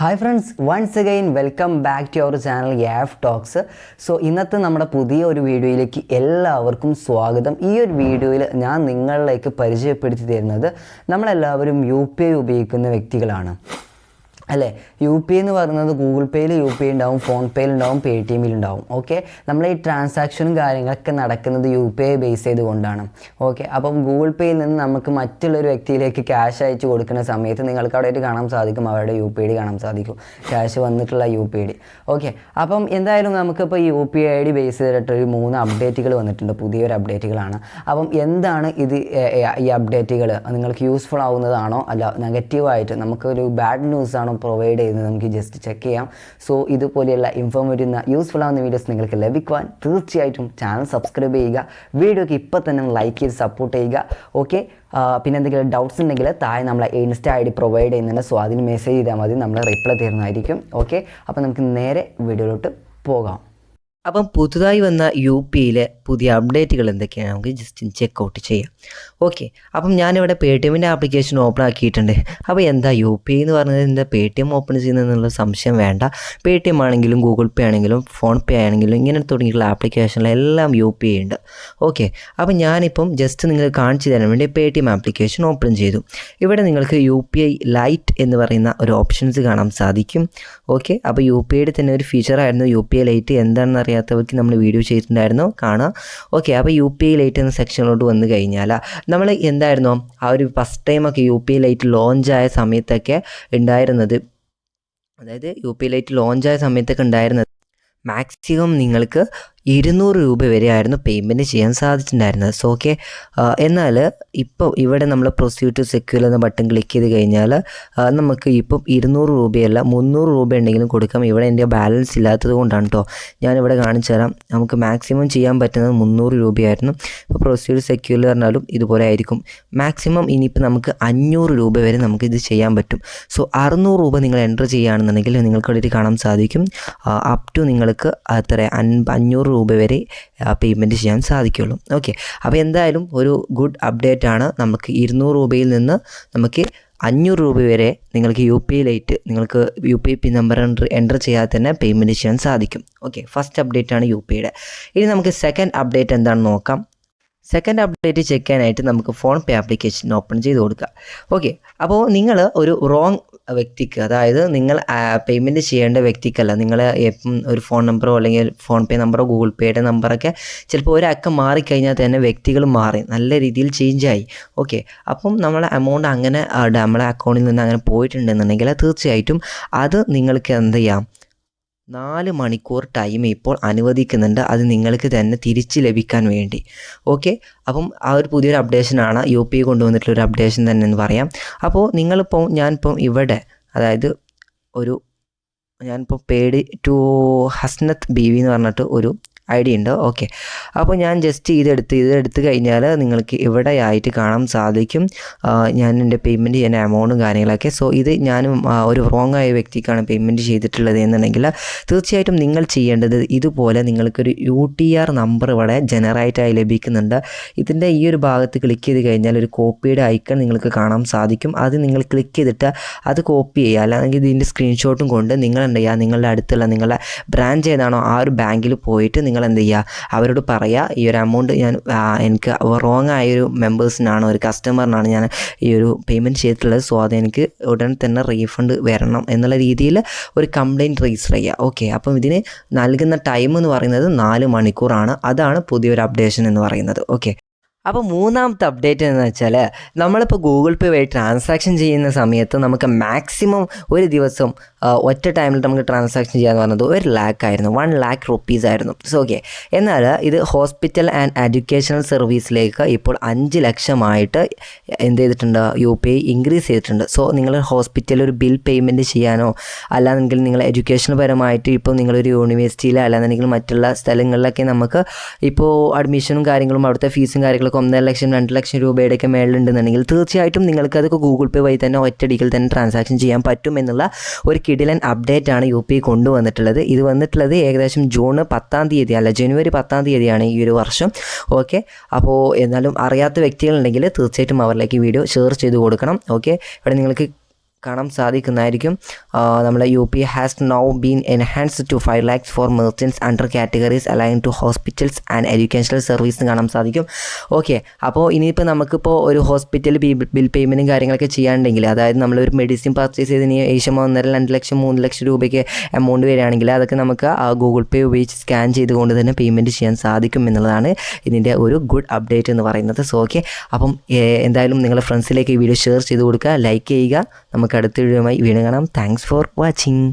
Hi friends, once again welcome back to our channel ഗ്യാഫ് talks. So ഇന്നത്തെ നമ്മുടെ പുതിയ ഒരു വീഡിയോയിലേക്ക് എല്ലാവർക്കും സ്വാഗതം. ഈ ഒരു വീഡിയോയിൽ ഞാൻ നിങ്ങളിലേക്ക് പരിചയപ്പെടുത്തി തരുന്നത് നമ്മളെല്ലാവരും UPI ഉപയോഗിക്കുന്ന വ്യക്തികളാണ് അല്ലേ. UPI എന്ന് പറയുന്നത് ഗൂഗിൾ പേയിൽ UPI ഉണ്ടാവും, ഫോൺ പേയിൽ ഉണ്ടാവും, PayTM ഉണ്ടാവും. ഓക്കെ, നമ്മൾ ഈ ട്രാൻസാക്ഷനും കാര്യങ്ങളൊക്കെ നടക്കുന്നത് UPI ബേസ് ചെയ്തുകൊണ്ടാണ്. ഓക്കെ, അപ്പം ഗൂഗിൾ പേയിൽ നിന്ന് നമുക്ക് മറ്റുള്ളൊരു വ്യക്തിയിലേക്ക് ക്യാഷ് അയച്ചു കൊടുക്കുന്ന സമയത്ത് നിങ്ങൾക്ക് അവിടെ കാണാൻ സാധിക്കും, അവരുടെ UPI കാണാൻ സാധിക്കും, ക്യാഷ് വന്നിട്ടുള്ള UPI. ഓക്കെ, അപ്പം എന്തായാലും നമുക്കിപ്പോൾ ഈ UPI ബേസ് ചെയ്തിട്ടൊരു 3 അപ്ഡേറ്റുകൾ വന്നിട്ടുണ്ട്, പുതിയൊരു അപ്ഡേറ്റുകളാണ്. അപ്പം എന്താണ് ഇത്, ഈ അപ്ഡേറ്റുകൾ നിങ്ങൾക്ക് യൂസ്ഫുൾ ആവുന്നതാണോ അല്ല നെഗറ്റീവായിട്ട് നമുക്കൊരു ബാഡ് ന്യൂസ് ആണോ പ്രൊവൈഡ് ചെയ്യുന്നത്, നമുക്ക് ജസ്റ്റ് ചെക്ക് ചെയ്യാം. സോ ഇതുപോലെയുള്ള ഇൻഫോർമേറ്റീവ് യൂസ്ഫുൾ ആവുന്ന വീഡിയോസ് നിങ്ങൾക്ക് ലഭിക്കുവാൻ തീർച്ചയായിട്ടും ചാനൽ സബ്സ്ക്രൈബ് ചെയ്യുക, വീഡിയോക്ക് ഇപ്പോൾ തന്നെ ലൈക്ക് ചെയ്ത് സപ്പോർട്ട് ചെയ്യുക. ഓക്കെ, പിന്നെ എന്തെങ്കിലും ഡൗട്ട്സ് ഉണ്ടെങ്കിൽ താഴെ നമ്മളെ ഇൻസ്റ്റാ ID പ്രൊവൈഡ് ചെയ്യുന്നുണ്ട്. സോ അതിന് മെസ്സേജ് ചെയ്താൽ മതി, നമ്മൾ റിപ്ലൈ തരുന്നതായിരിക്കും. ഓക്കെ, അപ്പോൾ നമുക്ക് നേരെ വീഡിയോയിലോട്ട് പോകാം. അപ്പം പുതുതായി വന്ന UPIയിലെ പുതിയ അപ്ഡേറ്റുകൾ എന്തൊക്കെയാണ് നമുക്ക് ജസ്റ്റ് ചെക്കൗട്ട് ചെയ്യാം. ഓക്കെ, അപ്പം ഞാനിവിടെ PayTMൻ്റെ ആപ്ലിക്കേഷൻ ഓപ്പൺ ആക്കിയിട്ടുണ്ട്. അപ്പോൾ എന്താ UPI എന്ന് പറഞ്ഞത്, എന്താ PayTM ഓപ്പൺ ചെയ്യുന്നതെന്നുള്ള സംശയം വേണ്ട. PayTM ആണെങ്കിലും ഗൂഗിൾ പേ ആണെങ്കിലും ഫോൺ പേ ആണെങ്കിലും ഇങ്ങനെ തുടങ്ങിയിട്ടുള്ള ആപ്ലിക്കേഷനിലെല്ലാം UPI ഉണ്ട്. ഓക്കെ, അപ്പോൾ ഞാനിപ്പം ജസ്റ്റ് നിങ്ങൾക്ക് കാണിച്ചു തരാൻ വേണ്ടി PayTM ആപ്ലിക്കേഷൻ ഓപ്പൺ ചെയ്തു. ഇവിടെ നിങ്ങൾക്ക് UPI ലൈറ്റ് എന്ന് പറയുന്ന ഒരു ഓപ്ഷൻസ് കാണാൻ സാധിക്കും. ഓക്കെ, അപ്പോൾ UPIയുടെ തന്നെ ഒരു ഫീച്ചറായിരുന്നു UPI ലൈറ്റ്. എന്താണെന്ന് അറിയാത്തവർക്ക് നമ്മൾ വീഡിയോ ചെയ്തിട്ടുണ്ടായിരുന്നു, കാണാം. ഓക്കെ, അപ്പോൾ UPI ലൈറ്റ് എന്ന സെക്ഷനിലോട്ട് വന്നു കഴിഞ്ഞാൽ നമ്മൾ എന്തായിരുന്നോ ആ ഒരു ഫസ്റ്റ് ടൈമൊക്കെ UPI ലൈറ്റ് ലോഞ്ചായ സമയത്തൊക്കെ ഉണ്ടായിരുന്നത്, അതായത് UPI ലൈറ്റ് ലോഞ്ചായ സമയത്തൊക്കെ ഉണ്ടായിരുന്നത് മാക്സിമം നിങ്ങൾക്ക് 200 രൂപ വരെ ആയിരുന്നു പേയ്മെൻറ്റ് ചെയ്യാൻ സാധിച്ചിട്ടുണ്ടായിരുന്നത്. സോ ഓക്കെ, എന്നാൽ ഇപ്പോൾ ഇവിടെ നമ്മൾ പ്രൊസീഡ് ടു സെക്യൂർ എന്ന ബട്ടൺ ക്ലിക്ക് ചെയ്ത് കഴിഞ്ഞാൽ നമുക്ക് ഇപ്പം 200 രൂപയല്ല 300 രൂപ ഉണ്ടെങ്കിലും കൊടുക്കാം. ഇവിടെ എൻ്റെ ബാലൻസ് ഇല്ലാത്തത് കൊണ്ടാണ് കേട്ടോ, ഞാനിവിടെ കാണിച്ചു തരാം. നമുക്ക് മാക്സിമം ചെയ്യാൻ പറ്റുന്നത് 300 രൂപയായിരുന്നു. ഇപ്പോൾ പ്രൊസീഡ് സെക്യൂർ പറഞ്ഞാലും ഇതുപോലെ ആയിരിക്കും. മാക്സിമം ഇനിയിപ്പോൾ നമുക്ക് 500 രൂപ വരെ നമുക്ക് ഇത് ചെയ്യാൻ പറ്റും. സോ 600 രൂപ നിങ്ങൾ എൻ്റർ ചെയ്യുകയാണെന്നുണ്ടെങ്കിൽ നിങ്ങൾക്ക് ഇവിടെ കാണാൻ സാധിക്കും അപ് ടു നിങ്ങൾക്ക് അത്ര 500 രൂപ വരെ പേയ്മെൻറ്റ് ചെയ്യാൻ സാധിക്കുള്ളൂ. ഓക്കെ, അപ്പോൾ എന്തായാലും ഒരു ഗുഡ് അപ്ഡേറ്റ് ആണ്. നമുക്ക് 200 രൂപയിൽ നിന്ന് നമുക്ക് 500 രൂപ വരെ നിങ്ങൾക്ക് UPI ലൈറ്റ് നിങ്ങൾക്ക് UPI പിൻ നമ്പർ എൻ്റർ ചെയ്യാതെ തന്നെ പേയ്മെൻറ്റ് ചെയ്യാൻ സാധിക്കും. ഓക്കെ, ഫസ്റ്റ് അപ്ഡേറ്റ് ആണ് UPIയുടെ. ഇനി നമുക്ക് സെക്കൻഡ് അപ്ഡേറ്റ് എന്താണെന്ന് നോക്കാം. സെക്കൻഡ് അപ്ഡേറ്റ് ചെക്ക് ചെയ്യാനായിട്ട് നമുക്ക് ഫോൺ പേ ആപ്ലിക്കേഷൻ ഓപ്പൺ ചെയ്ത് കൊടുക്കുക. ഓക്കെ, അപ്പോൾ നിങ്ങൾ ഒരു റോങ് വ്യക്തിക്ക്, അതായത് നിങ്ങൾ പേയ്മെൻറ്റ് ചെയ്യേണ്ട വ്യക്തിക്കല്ല, നിങ്ങൾ എപ്പം ഒരു ഫോൺ നമ്പറോ അല്ലെങ്കിൽ ഫോൺ പേ നമ്പറോ ഗൂഗിൾ പേയുടെ നമ്പറൊക്കെ ചിലപ്പോൾ ഒരക്കം മാറിക്കഴിഞ്ഞാൽ തന്നെ വ്യക്തികൾ മാറി നല്ല രീതിയിൽ ചേഞ്ചായി. ഓക്കെ, അപ്പം നമ്മളെ എമൗണ്ട് അങ്ങനെ നമ്മളെ അക്കൗണ്ടിൽ നിന്ന് അങ്ങനെ പോയിട്ടുണ്ടെന്നുണ്ടെങ്കിൽ തീർച്ചയായിട്ടും അത് നിങ്ങൾക്ക് എന്ത് ചെയ്യാം, 4 മണിക്കൂർ ടൈം ഇപ്പോൾ അനുവദിക്കുന്നുണ്ട്, അത് നിങ്ങൾക്ക് തന്നെ തിരിച്ച് ലഭിക്കാൻ വേണ്ടി. ഓക്കെ, അപ്പം ആ ഒരു പുതിയൊരു അപ്ഡേഷനാണ് UPI കൊണ്ടുവന്നിട്ടുള്ളൊരു അപ്ഡേഷൻ തന്നെ എന്ന് പറയാം. അപ്പോൾ ഞാനിപ്പോൾ ഇവിടെ, അതായത് ഞാനിപ്പോൾ പെയ്ഡ് ടു ഹസ്നത്ത് BV എന്ന് പറഞ്ഞിട്ട് ഒരു ID ഉണ്ട്. ഓക്കെ, അപ്പോൾ ഞാൻ ജസ്റ്റ് ഇതെടുത്ത് കഴിഞ്ഞാൽ നിങ്ങൾക്ക് ഇവിടെ ആയിട്ട് കാണാൻ സാധിക്കും ഞാൻ എൻ്റെ പേയ്മെൻറ്റ് ചെയ്യുന്ന എമൗണ്ടും കാര്യങ്ങളൊക്കെ. സോ ഇത് ഞാനും ഒരു റോങ് ആയ വ്യക്തിക്കാണ് പേയ്മെൻറ്റ് ചെയ്തിട്ടുള്ളത് എന്നുണ്ടെങ്കിൽ തീർച്ചയായിട്ടും നിങ്ങൾ ചെയ്യേണ്ടത് ഇതുപോലെ നിങ്ങൾക്കൊരു UTR നമ്പർ ഇവിടെ ജനറേറ്റായി ലഭിക്കുന്നുണ്ട്. ഇതിൻ്റെ ഈ ഒരു ഭാഗത്ത് ക്ലിക്ക് ചെയ്ത് കഴിഞ്ഞാൽ ഒരു കോപ്പിയുടെ ഐക്കൺ നിങ്ങൾക്ക് കാണാൻ സാധിക്കും. അത് നിങ്ങൾ ക്ലിക്ക് ചെയ്തിട്ട് അത് കോപ്പി ചെയ്യുക, അല്ലെങ്കിൽ ഇതിൻ്റെ സ്ക്രീൻഷോട്ടും കൊണ്ട് നിങ്ങൾ എന്ത് ചെയ്യുക, നിങ്ങളുടെ അടുത്തുള്ള നിങ്ങളുടെ ബ്രാഞ്ച് ഏതാണോ ആ ഒരു ബാങ്കിൽ പോയിട്ട് നിങ്ങൾ എന്ത് ചെയ്യുക, അവരോട് പറയുക ഈ ഒരു എമൗണ്ട് എനിക്ക് റോങ് ആയൊരു മെമ്പേഴ്സിനാണ്, ഒരു കസ്റ്റമറിനാണ് ഞാൻ ഈ ഒരു പേയ്മെൻറ്റ് ചെയ്തിട്ടുള്ളത്. സോ അതെനിക്ക് ഉടൻ തന്നെ റീഫണ്ട് വരണം എന്നുള്ള രീതിയിൽ ഒരു കംപ്ലയിൻറ്റ് രജിസ്റ്റർ ചെയ്യുക. ഓക്കെ, അപ്പം ഇതിന് നൽകുന്ന ടൈം എന്ന് പറയുന്നത് 4 മണിക്കൂറാണ്. അതാണ് പുതിയൊരു അപ്ഡേഷൻ എന്ന് പറയുന്നത്. ഓക്കെ, അപ്പോൾ മൂന്നാമത്തെ അപ്ഡേറ്റ് എന്ന് വെച്ചാൽ നമ്മളിപ്പോൾ ഗൂഗിൾ പേ വഴി ട്രാൻസാക്ഷൻ ചെയ്യുന്ന സമയത്ത് നമുക്ക് മാക്സിമം ഒരു ദിവസം ഒറ്റ ടൈമിൽ നമുക്ക് ട്രാൻസാക്ഷൻ ചെയ്യാന്ന് പറഞ്ഞത് 1 lakh ആയിരുന്നു, 1 lakh rupees ആയിരുന്നു. സോ ഓക്കെ, എന്നാൽ ഇത് ഹോസ്പിറ്റൽ ആൻഡ് എഡ്യൂക്കേഷണൽ സർവീസിലേക്ക് ഇപ്പോൾ 5 ലക്ഷമായിട്ട് എന്ത് ചെയ്തിട്ടുണ്ട്, UPI ഇൻക്രീസ് ചെയ്തിട്ടുണ്ട്. സോ നിങ്ങൾ ഹോസ്പിറ്റലിൽ ഒരു ബിൽ പേയ്മെൻറ്റ് ചെയ്യാനോ അല്ലാന്നെങ്കിൽ നിങ്ങൾ എഡ്യൂക്കേഷൻ പരമായിട്ട് ഇപ്പോൾ നിങ്ങളൊരു യൂണിവേഴ്സിറ്റിയിലോ അല്ലാന്നുണ്ടെങ്കിൽ മറ്റുള്ള സ്ഥലങ്ങളിലൊക്കെ നമുക്ക് ഇപ്പോൾ അഡ്മിഷനും കാര്യങ്ങളും അവിടുത്തെ ഫീസും കാര്യങ്ങളും 1.5 ലക്ഷം 2 ലക്ഷം രൂപയുടെയൊക്കെ മേളിലുണ്ടെന്നുണ്ടെങ്കിൽ തീർച്ചയായിട്ടും നിങ്ങൾക്കതൊക്കെ ഗൂഗിൾ പേ വഴി തന്നെ ഒറ്റയടിക്കിൽ തന്നെ ട്രാൻസാക്ഷൻ ചെയ്യാൻ പറ്റും എന്നുള്ള ഒരു കിടിലൻ അപ്ഡേറ്റ് ആണ് UPI കൊണ്ടുവന്നിട്ടുള്ളത്. ഇത് വന്നിട്ടുള്ളത് ഏകദേശം ജൂൺ 10-ാം തീയതി അല്ല ജനുവരി 10-ാം തീയതിയാണ് ഈ ഒരു വർഷം. ഓക്കെ, അപ്പോൾ എന്നാലും അറിയാത്ത വ്യക്തികളുണ്ടെങ്കിൽ തീർച്ചയായിട്ടും അവരിലേക്ക് വീഡിയോ ഷെയർ ചെയ്ത് കൊടുക്കണം. ഓക്കെ, ഇവിടെ നിങ്ങൾക്ക് കാണാൻ സാധിക്കുന്നതായിരിക്കും. നമ്മളെ UP has now been enhanced to 5 lakhs for merchants under categories align to hospitals and educational service കാണാൻ സാധിക്കും. ഓക്കെ, അപ്പോൾ ഇനിയിപ്പോൾ നമുക്കിപ്പോൾ ഒരു ഹോസ്പിറ്റൽ ബിൽ പേയ്മെൻറ്റും കാര്യങ്ങളൊക്കെ ചെയ്യാണ്ടെങ്കിൽ, അതായത് നമ്മളൊരു മെഡിസിൻ പർച്ചേസ് ചെയ്തതിന് ശേഷം 1.5 ലക്ഷം 3 ലക്ഷം രൂപയ്ക്ക് എമൗണ്ട് വരികയാണെങ്കിൽ അതൊക്കെ നമുക്ക് ഗൂഗിൾ പേ ഉപയോഗിച്ച് സ്കാൻ ചെയ്തുകൊണ്ട് തന്നെ പേയ്മെൻറ്റ് ചെയ്യാൻ സാധിക്കും എന്നുള്ളതാണ് ഇതിൻ്റെ ഒരു ഗുഡ് അപ്ഡേറ്റ് എന്ന് പറയുന്നത്. സോ ഓക്കെ, അപ്പം എന്തായാലും നിങ്ങളുടെ ഫ്രണ്ട്സിലേക്ക് ഈ വീഡിയോ ഷെയർ ചെയ്ത് കൊടുക്കുക, ലൈക്ക് ചെയ്യുക. നമുക്ക് അടുത്ത വീഡിയോയുമായി വീണ്ടും കാണാം. Thanks for watching.